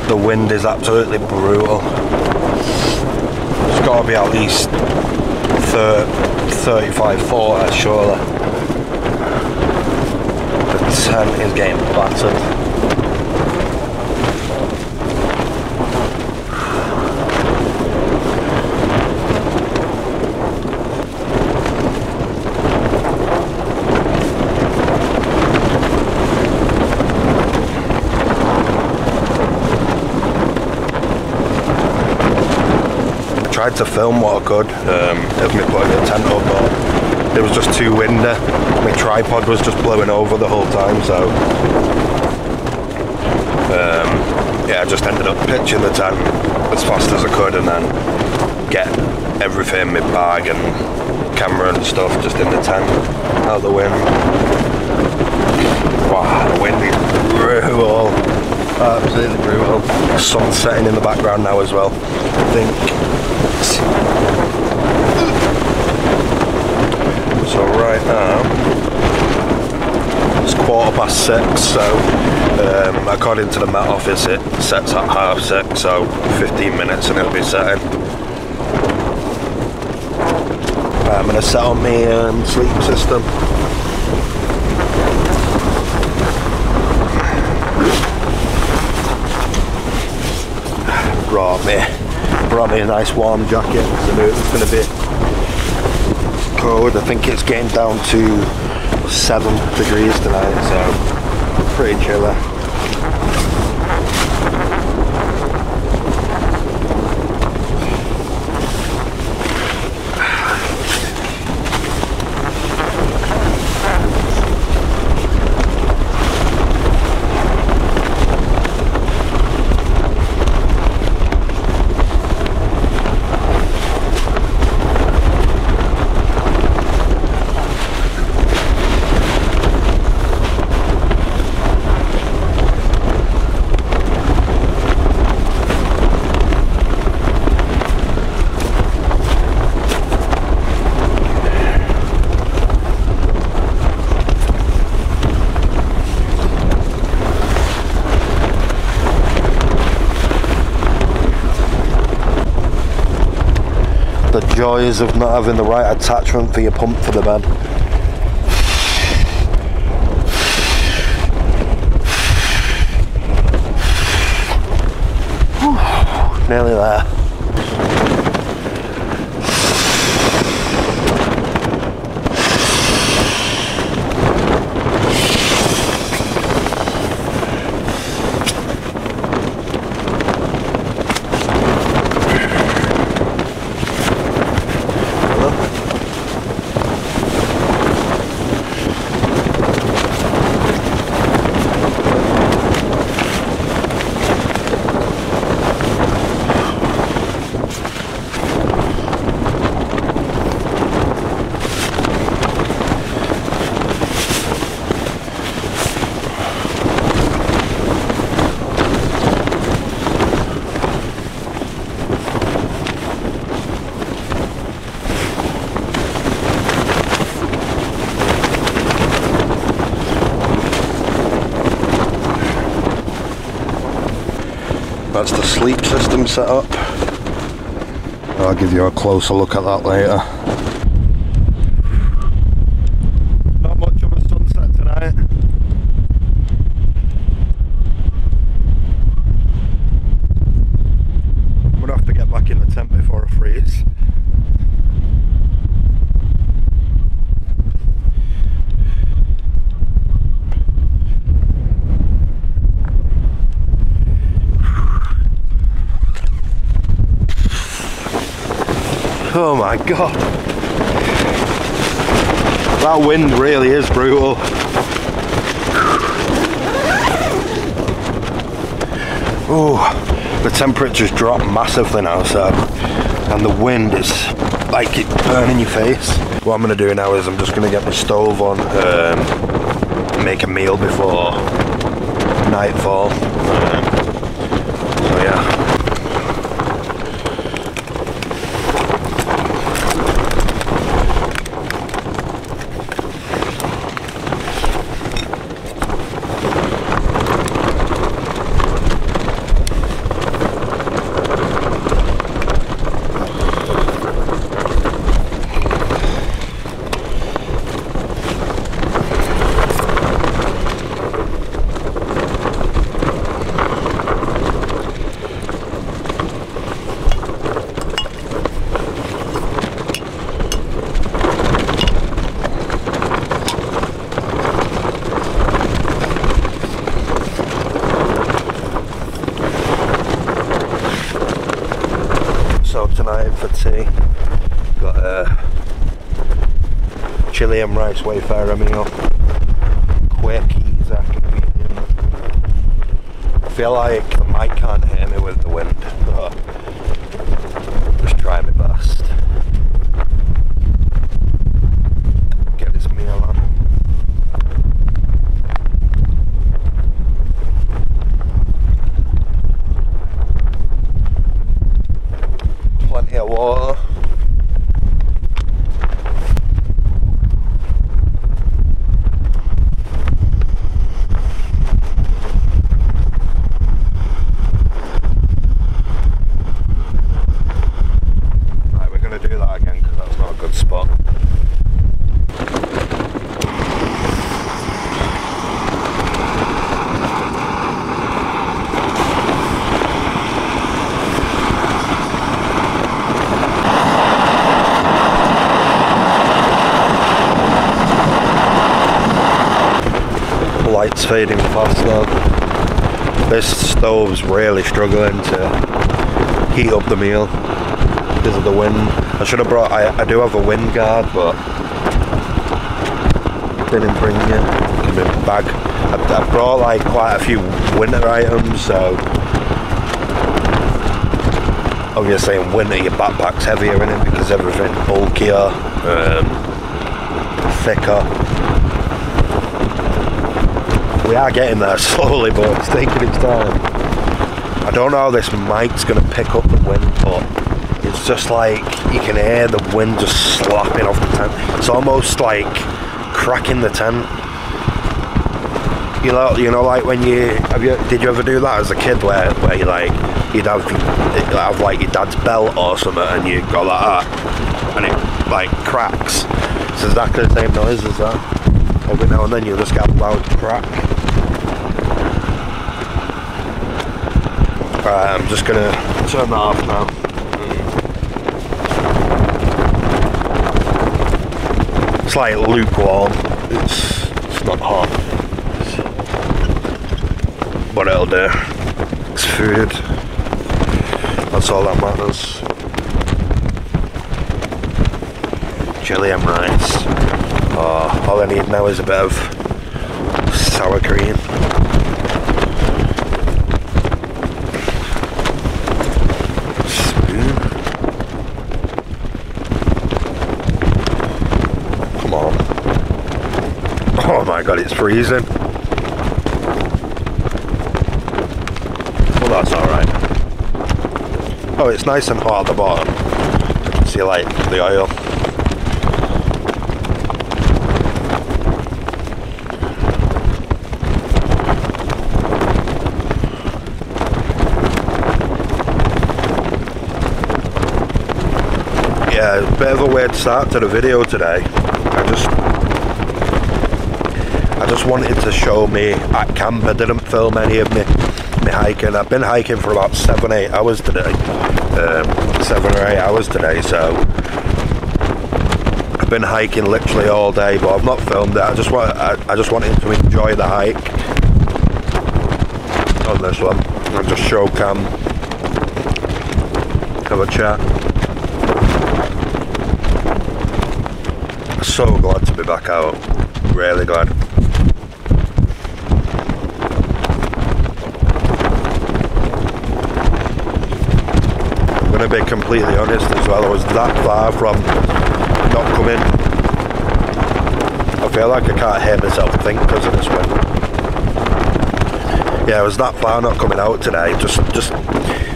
The wind is absolutely brutal. It's got to be at least 35, 40 surely. The tent is getting battered. Tried to film what I could of me putting the tent up, but it was just too windy. My tripod was just blowing over the whole time, so yeah, I just ended up pitching the tent as fast as I could and then get everything, my bag and camera and stuff, just in the tent, out the wind. Wow, the wind is brutal, absolutely brutal. Sun setting in the background now as well, I think. So right now it's 6:15, so according to the Met Office it sets at 6:30, so 15 minutes and it'll be setting. I'm going to set on my sleep system. Brought me a nice warm jacket because I knew it was going to be cold. I think it's getting down to 7 degrees tonight, so pretty chilly. The joys of not having the right attachment for your pump for the bed. Whew, nearly there. That's the sleep system set up. I'll give you a closer look at that later. Not much of a sunset tonight. I'm gonna have to get back in the tent before I freeze. Oh my god, that wind really is brutal. Oh, the temperature's dropped massively now, so, and the wind is like it's burning your face. What I'm going to do now is I'm just going to get my stove on, make a meal before nightfall. So yeah. chili and rice wayfarer meal. Quick, easy, convenient. I feel like the mic can't hear me with the wind, but just try my best. Get this meal on. Plenty of water. Lights fading fast now. This stove's really struggling to heat up the meal because of the wind. I should have brought, I do have a wind guard, but didn't bring it in my bag. I brought like quite a few winter items, so obviously in winter your backpack's heavier in it because everything's bulkier, thicker. We are getting there slowly, but it's taking its time. I don't know how this mic's going to pick up the wind, but it's just like you can hear the wind just slapping off the tent. It's almost like cracking the tent. You know, like when did you ever do that as a kid, where you like you'd have like your dad's belt or something, and you go like that, and it like cracks. It's exactly the same noise as that. Every now and then you'll just get a loud crack. Right, I'm just gonna turn that off now. It's like lukewarm. It's not hot, but it'll do. It's food. That's all that matters. Chili and rice. Oh, all I need now is a bit of sour cream. Spoon. Come on. Oh my god, it's freezing. Well, that's alright. Oh, it's nice and hot at the bottom. You can see like the oil. Yeah, a bit of a weird start to the video today. I just wanted to show me at camp. I didn't film any of me hiking. I've been hiking for about 7 or 8 hours today. 7 or 8 hours today, so I've been hiking literally all day, but I've not filmed it. I just wanted to enjoy the hike on this one and just show cam, have a chat. So glad to be back out, really glad. I'm going to be completely honest as well, I was that far from not coming. I feel like I can't hear myself think because of this wind. Yeah, I was that far not coming out today, just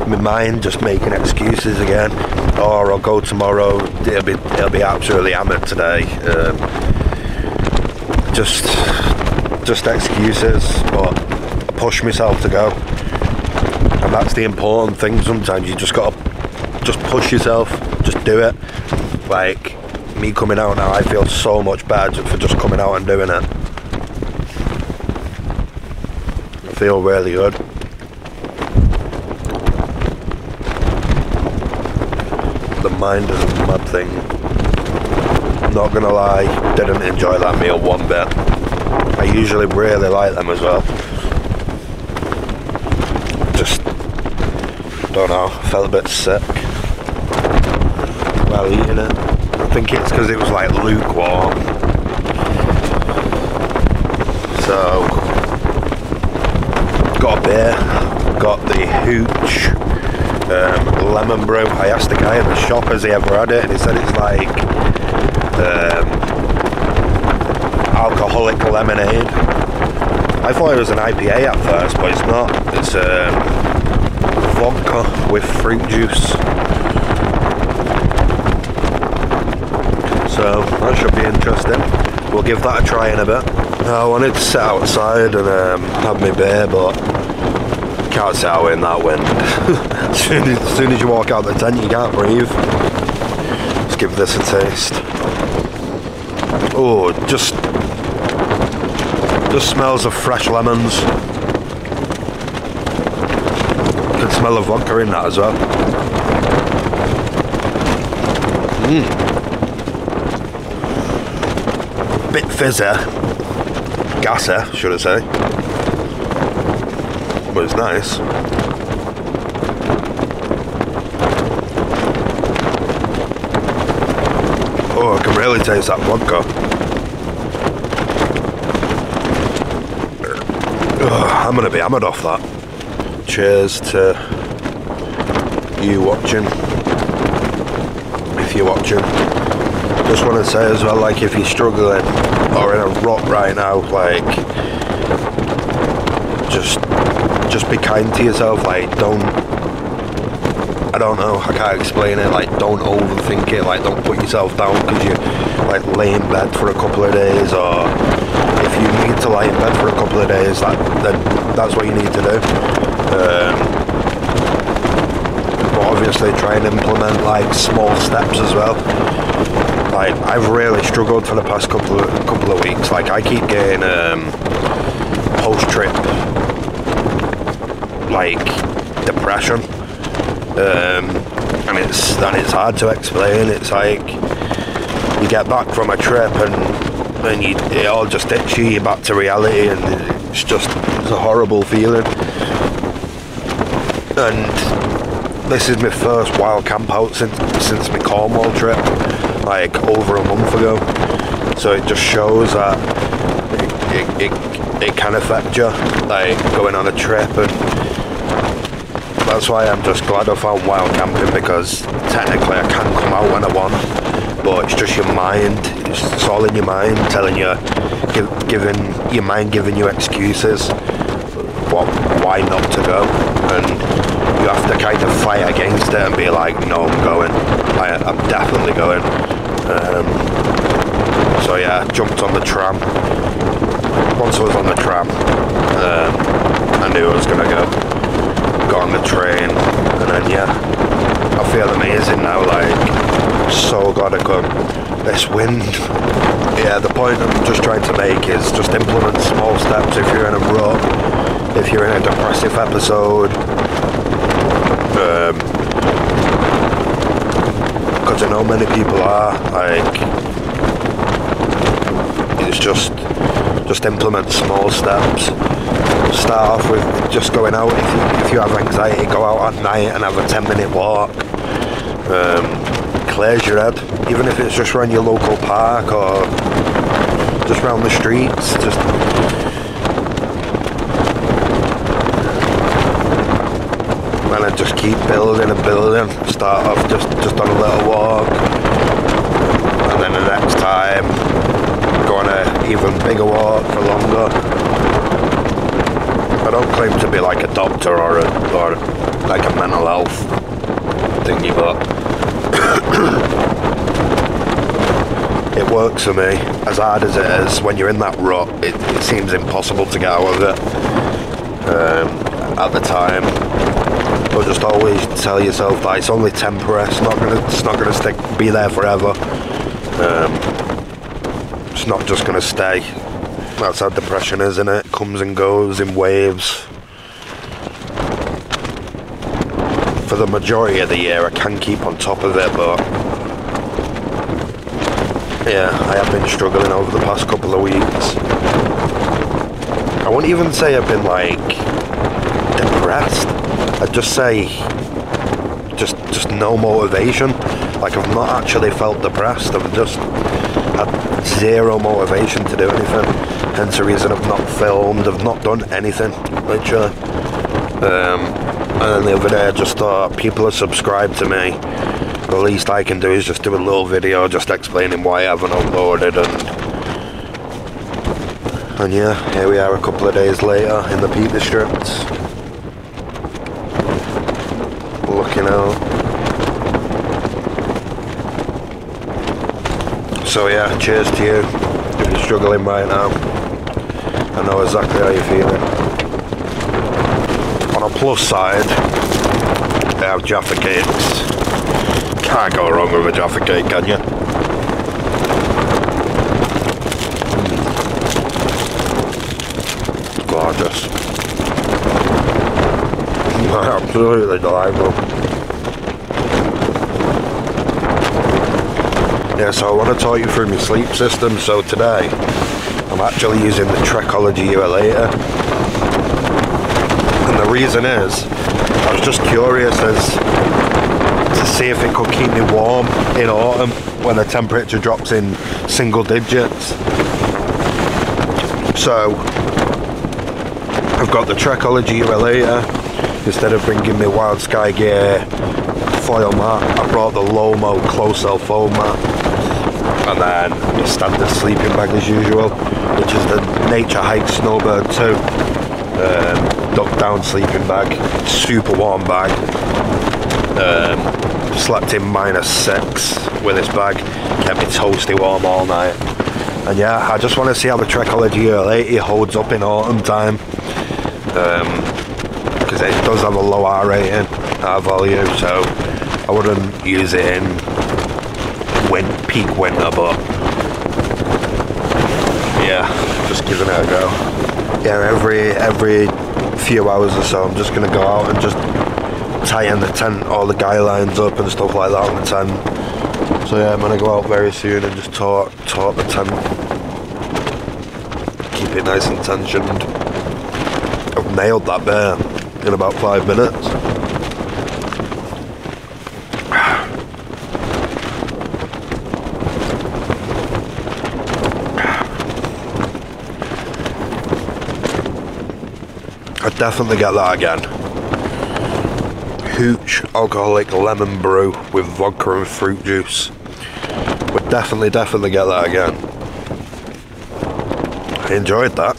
my mind just making excuses again. Or I'll go tomorrow. It'll be absolutely hammered today. Just excuses, but I push myself to go, and that's the important thing. Sometimes you just gotta just push yourself, just do it. Like me coming out now, I feel so much better for just coming out and doing it. I feel really good. The mind is a mad thing. I'm not gonna lie, didn't enjoy that meal one bit. I usually really like them as well. Just don't know, I felt a bit sick while eating it. I think it's because it was like lukewarm. So, got a beer, got the Hooch lemon brew. I asked the guy in the shop has he ever had it, and he said it's like alcoholic lemonade. I thought it was an IPA at first, but it's not. It's vodka with fruit juice. So that should be interesting. We'll give that a try in a bit. I wanted to sit outside and have my beer, but can't sit out in that wind. as soon as you walk out the tent, you can't breathe. Let's give this a taste. Oh, just smells of fresh lemons. You can smell the vodka in that as well. Bit fizzy, gassy, should I say? But it's nice. Oh, I can really taste that vodka. I'm gonna be hammered off that. Cheers to you watching, if you're watching. Just want to say as well, like, if you're struggling or in a rut right now, like, just be kind to yourself. Like, I don't know, I can't explain it. Like, don't overthink it. Like, don't put yourself down because you like lay in bed for a couple of days, or if you need to lie in bed for a couple of days, then that's what you need to do. But obviously try and implement like small steps as well. Like, I've really struggled for the past couple of weeks. Like, I keep getting post-trip like depression, and it's hard to explain. It's like you get back from a trip and it all just hits you. You're back to reality, and it's a horrible feeling. And this is my first wild camp out since my Cornwall trip, like over a month ago. So it just shows that it can affect you, like going on a trip. And that's why I'm just glad I found wild camping, because technically I can come out when I want, but it's just your mind. It's all in your mind telling you, giving you excuses why not to go, and you have to kind of fight against it and be like, no, I'm going. I'm definitely going. So yeah, jumped on the tram. Once I was on the tram, I knew I was gonna go. Got on the train, and then yeah, I feel amazing now. Like, so glad I come. This wind. Yeah, the point I'm just trying to make is just implement small steps if you're in a rut, if you're in a depressive episode. Because I know many people are, like, it's just implement small steps. Start off with just going out. If you have anxiety, go out at night and have a 10-minute walk. Clears your head, even if it's just around your local park or just around the streets. And then just keep building and building. Start off just on a little walk, and then the next time go on a even bigger walk for longer. I don't claim to be like a doctor or like a mental health thingy, but it works for me. As hard as it is, when you're in that rut, it seems impossible to get out of it at the time. But just always tell yourself that it's only temporary. It's not gonna be there forever. It's not just gonna stay. That's how depression is, isn't it? It comes and goes in waves. For the majority of the year, I can keep on top of it, but yeah, I have been struggling over the past couple of weeks. I wouldn't even say I've been like depressed. I'd just say just no motivation. Like, I've not actually felt depressed. I've just had zero motivation to do anything. Hence the reason I've not filmed, I've not done anything, literally. And then the other day I just thought, people are subscribed to me, the least I can do is just do a little video just explaining why I haven't uploaded, and yeah, here we are a couple of days later in the Peak District. Looking out. So yeah, cheers to you if you're struggling right now. I know exactly how you're feeling. On a plus side, they have Jaffa cakes. Can't go wrong with a Jaffa cake, can you? Gorgeous. Absolutely delightful. Yeah, so I want to talk you through my sleep system. So today, I'm actually using the Trekology Urilator. And the reason is, I was just curious as to see if it could keep me warm in autumn when the temperature drops in single digits. So, I've got the Trekology Urilator. Instead of bringing me Wild Sky Gear foil mat, I brought the Lomo close cell foam mat, and then the standard sleeping bag as usual, which is the Nature Hike Snowbird 2 duck down sleeping bag. Super warm bag. Slept in -6 with this bag, kept me toasty warm all night. And yeah, I just want to see how the Trekology Urilator holds up in autumn time. Because it does have a low R rating, R value, so I wouldn't use it in peak winter, but yeah, just giving it a go. Yeah, every few hours or so I'm just going to go out and just tighten the tent, all the guy lines up and stuff like that on the tent. So yeah, I'm going to go out very soon and just taut the tent, keep it nice and tensioned. I've nailed that bear in about 5 minutes. I'd definitely get that again. Hooch alcoholic lemon brew with vodka and fruit juice. Would definitely get that again. I enjoyed that.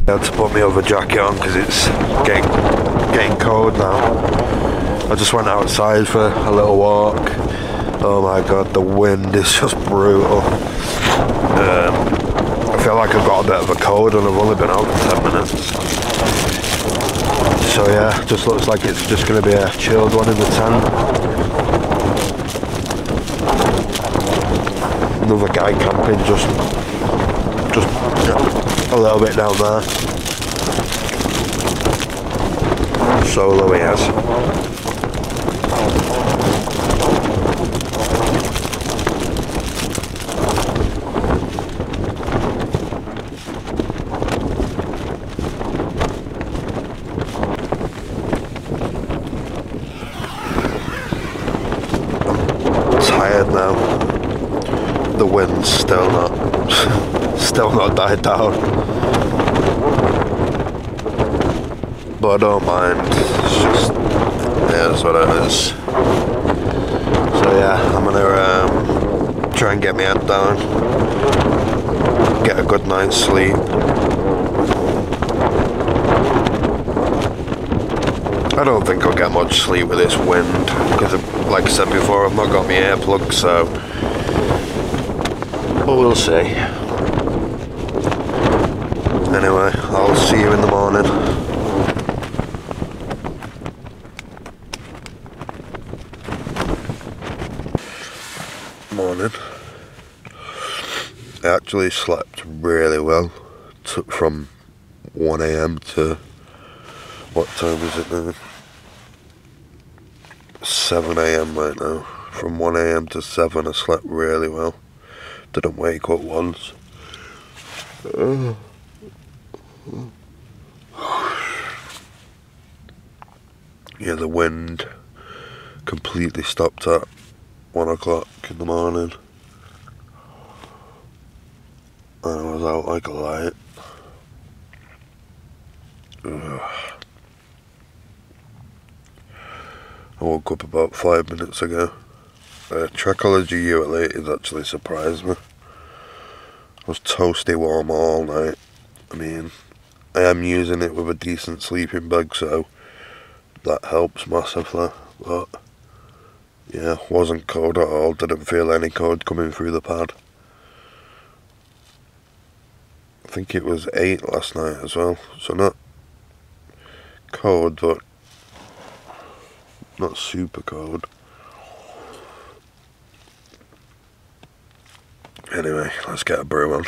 I had to put my other jacket on because it's getting cold now. I just went outside for a little walk. Oh my god, the wind is just brutal. I feel like I've got a bit of a cold and I've only been out for 10 minutes. So yeah, just looks like it's just going to be a chilled one in the tent. Another guy camping just a little bit down there. Solo he has. I'm tired now. The wind's still not died down. But I don't mind, it's just, it is what it is. So yeah, I'm gonna try and get my head down, get a good night's sleep. I don't think I'll get much sleep with this wind, because like I said before, I've not got my earplugs, so, but we'll see. Anyway, I'll see you in the morning. Morning. I actually slept really well. Took from 1 AM to, what time is it now? 7 AM right now. From 1 AM to 7 I slept really well. Didn't wake up once. Yeah, the wind completely stopped at 1 o'clock in the morning. And I was out like a light. I woke up about 5 minutes ago. Trachology ULA has actually surprised me. I was toasty warm all night. I mean, I am using it with a decent sleeping bag, so that helps massively. But yeah, wasn't cold at all. Didn't feel any cold coming through the pad. I think it was 8 last night as well, so not cold, but not super cold. Anyway, let's get a brew on.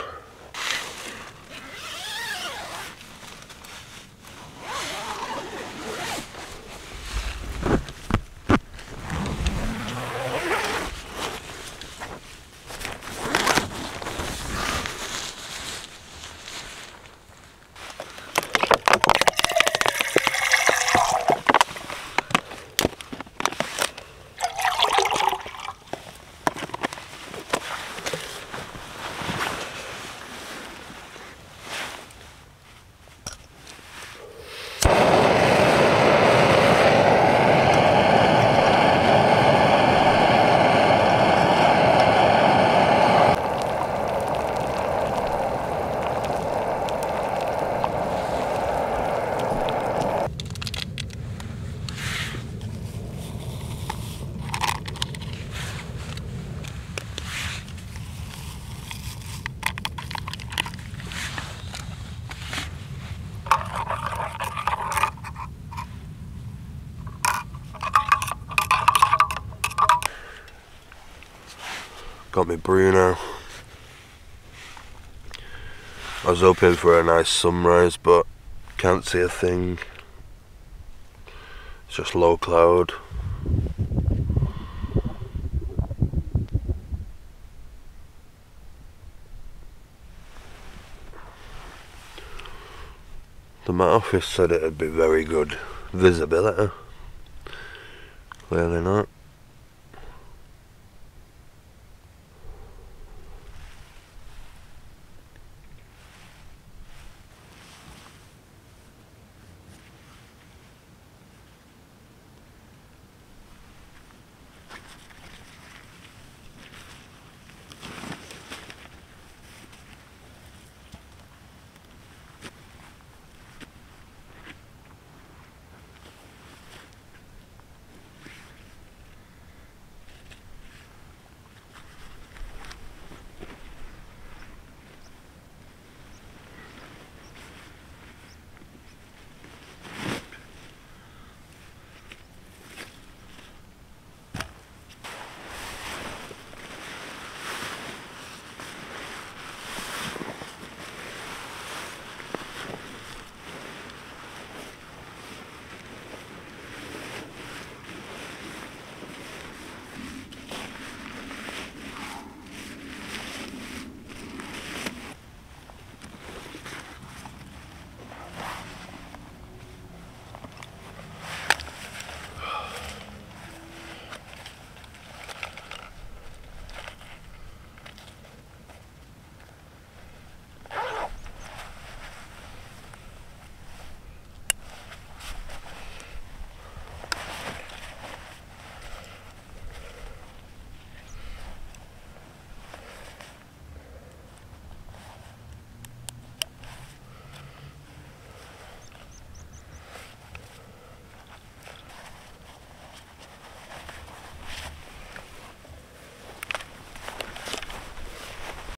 Got me brew now. I was hoping for a nice sunrise, but can't see a thing. It's just low cloud. The Met Office said it'd be very good visibility. Clearly not.